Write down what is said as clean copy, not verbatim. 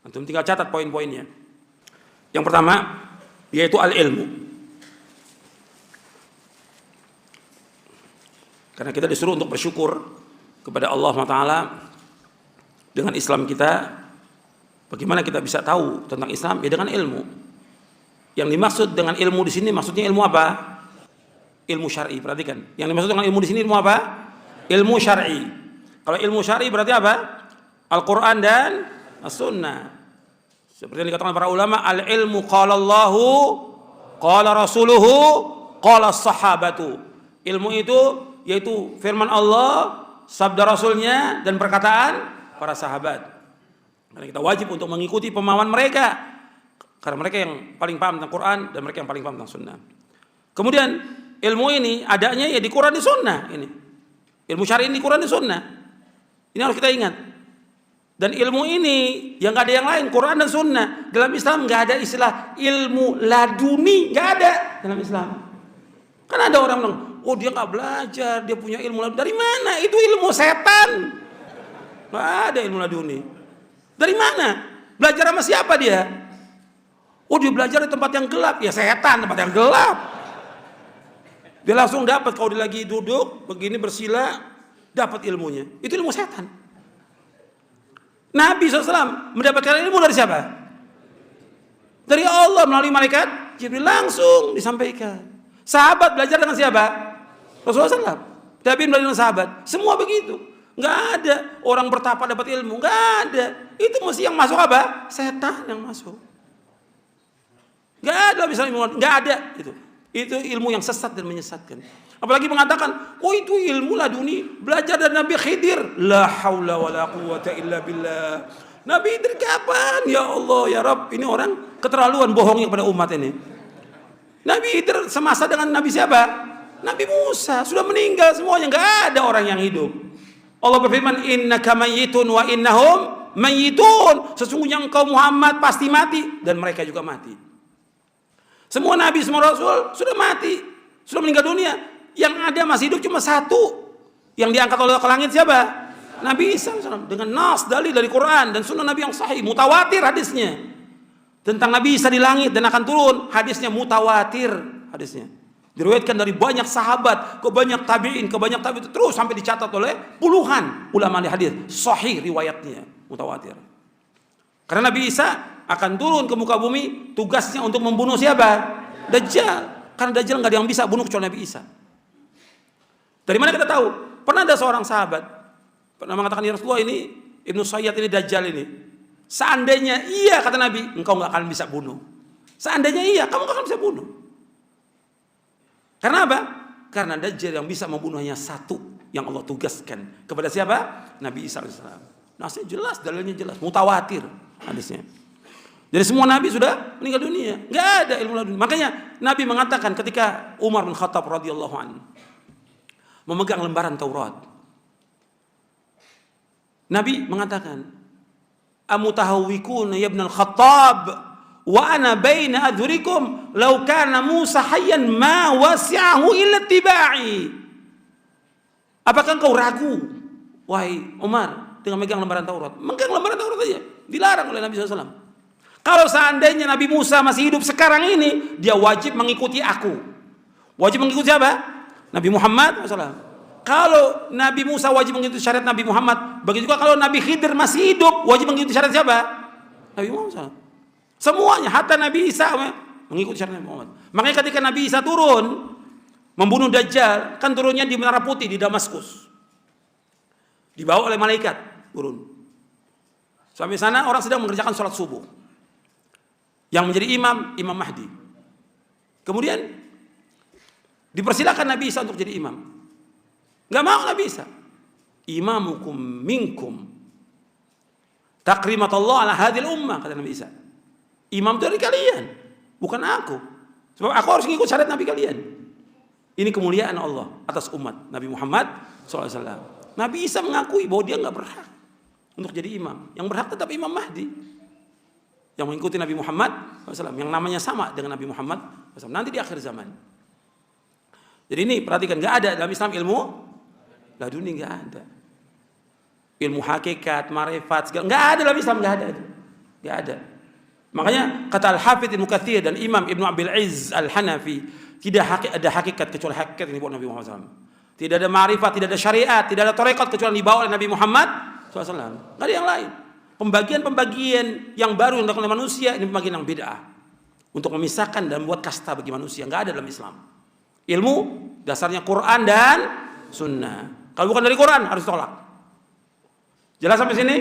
Antum tinggal catat poin-poinnya. Yang pertama yaitu al-ilmu. Karena kita disuruh untuk bersyukur kepada Allah SWT dengan Islam kita. Bagaimana kita bisa tahu tentang Islam? Ya dengan ilmu. Yang dimaksud dengan ilmu di sini maksudnya ilmu apa? Ilmu syar'i. Perhatikan. Yang dimaksud dengan ilmu di sini ilmu apa? Ilmu syar'i. Kalau ilmu syar'i berarti apa? Al-Quran dan As-Sunnah. Seperti yang dikatakan para ulama, al-ilmu qala Allahu, qala Rasuluhu, qala sahabatu. Ilmu itu yaitu firman Allah, sabda Rasulnya, dan perkataan para sahabat. Karena kita wajib untuk mengikuti pemahaman mereka. Karena mereka yang paling paham tentang Quran dan mereka yang paling paham tentang Sunnah. Kemudian ilmu ini adanya ya di Quran dan Sunnah. Ini ilmu syar'i ini di Quran dan Sunnah. Ini harus kita ingat. Dan ilmu ini yang gak ada yang lain, Quran dan Sunnah. Dalam Islam gak ada istilah ilmu laduni, gak ada dalam Islam. Kan ada orang bilang, oh dia gak belajar, dia punya ilmu laduni. Dari mana? Itu ilmu setan. Gak ada ilmu laduni. Dari mana? Belajar sama siapa dia? Oh dia belajar di tempat yang gelap. Ya setan, tempat yang gelap. Dia langsung dapat, kalau dia lagi duduk begini bersila, dapat ilmunya. Itu ilmu setan. Nabi SAW mendapatkan ilmu dari siapa? Dari Allah melalui malaikat Jibril, langsung disampaikan. Sahabat belajar dengan siapa? Rasulullah SAW. Tabi'in belajar dengan sahabat. Semua begitu. Nggak ada orang bertapa dapat ilmu. Nggak ada. Itu mesti yang masuk apa? Setan yang masuk. Nggak ada misalnya ilmu. Nggak ada. Itu ilmu yang sesat dan menyesatkan. Apalagi mengatakan, oh itu ilmu laduni, belajar dari Nabi Khidir. La haula wa la quwata illa billah. Nabi Khidir kapan? Ya Allah, ya Rabb. Ini orang keterlaluan bohongnya kepada umat ini. Nabi Khidir semasa dengan Nabi siapa? Nabi Musa. Sudah meninggal semuanya. Nggak ada orang yang hidup. Allah berfirman, innaka mayyitun wa innahum mayyitun. Sesungguhnya engkau Muhammad pasti mati. Dan mereka juga mati. Semua Nabi, semua Rasul sudah mati. Sudah meninggal dunia. Yang ada masih hidup cuma satu. Yang diangkat oleh ke langit siapa? Nabi Isa dengan nas dalil dari Quran dan sunnah Nabi yang sahih, mutawatir hadisnya. Tentang Nabi Isa di langit dan akan turun, hadisnya mutawatir hadisnya. Diriwayatkan dari banyak sahabat, ke banyak tabi'in, ke banyak tabi'in, terus sampai dicatat oleh puluhan ulama di hadis. Sahih riwayatnya, mutawatir. Karena Nabi Isa akan turun ke muka bumi, tugasnya untuk membunuh siapa? Dajjal. Karena Dajjal nggak ada yang bisa bunuh kecuali Nabi Isa. Dari mana kita tahu? Pernah ada seorang sahabat pernah mengatakan, ya Rasulullah, ini Ibnu Sayyad ini Dajjal ini. Seandainya iya, kata Nabi, engkau nggak akan bisa bunuh. Seandainya iya, kamu nggak akan bisa bunuh. Karena apa? Karena Dajjal yang bisa membunuh hanya satu yang Allah tugaskan. Kepada siapa? Nabi Isa AS. Nasnya jelas, dalilnya jelas, mutawatir hadisnya. Jadi semua Nabi sudah meninggal dunia, nggak ada ilmu laduni. Makanya Nabi mengatakan ketika Umar bin Khattab radhiyallahu anhu memegang lembaran Taurat, Nabi mengatakan, amutahawwikuna ya ibn al-Khattab wa ana baina adhurikum law kana Musa hayyan ma wasi'ahu illa tiba'i. Apakah engkau ragu, wahai Umar, dengan megang lembaran Taurat? Megang lembaran Taurat aja dilarang oleh Nabi SAW. Kalau seandainya Nabi Musa masih hidup sekarang ini, dia wajib mengikuti aku. Wajib mengikuti siapa? Nabi Muhammad SAW. Kalau Nabi Musa wajib mengikuti syariat Nabi Muhammad, begitu juga kalau Nabi Khidir masih hidup, wajib mengikuti syariat siapa? Nabi Muhammad SAW. Semuanya, hatta Nabi Isa mengikuti syariat Nabi Muhammad. Makanya ketika Nabi Isa turun membunuh Dajjal, kan turunnya di Menara Putih di Damaskus. Dibawa oleh malaikat turun. Sampai sana orang sedang mengerjakan sholat subuh. Yang menjadi Imam Mahdi. Kemudian dipersilakan Nabi Isa untuk jadi imam. Gak mau Nabi Isa. Imamukum minkum takrimatullah ala hadhil ummah, kata Nabi Isa. Imam itu dari kalian, bukan aku. Sebab aku harus ngikut syariat Nabi kalian. Ini kemuliaan Allah atas umat Nabi Muhammad SAW. Nabi Isa mengakui bahwa dia gak berhak untuk jadi imam. Yang berhak tetap Imam Mahdi, yang mengikuti Nabi Muhammad SAW, yang namanya sama dengan Nabi Muhammad SAW nanti di akhir zaman. Jadi ini perhatikan, gak ada dalam Islam ilmu laduni, gak ada. Ilmu hakikat, marifat, segala, gak ada dalam Islam, gak ada itu. Nggak ada. Makanya kata Al-Hafidz Ibnu Katsir dan Imam Ibnu Abil Izz Al-Hanafi, tidak ada hakikat kecuali hakikat yang dibawa Nabi Muhammad SAW. Tidak ada ma'rifat, tidak ada syariat, tidak ada tarekat kecuali dibawa oleh Nabi Muhammad SAW. Nggak ada yang lain. Pembagian-pembagian yang baru yang dilakukan oleh manusia, ini pembagian yang bid'ah. Untuk memisahkan dan membuat kasta bagi manusia. Nggak ada dalam Islam. Ilmu dasarnya Quran dan Sunnah. Kalau bukan dari Quran harus tolak. Jelas sampai sini?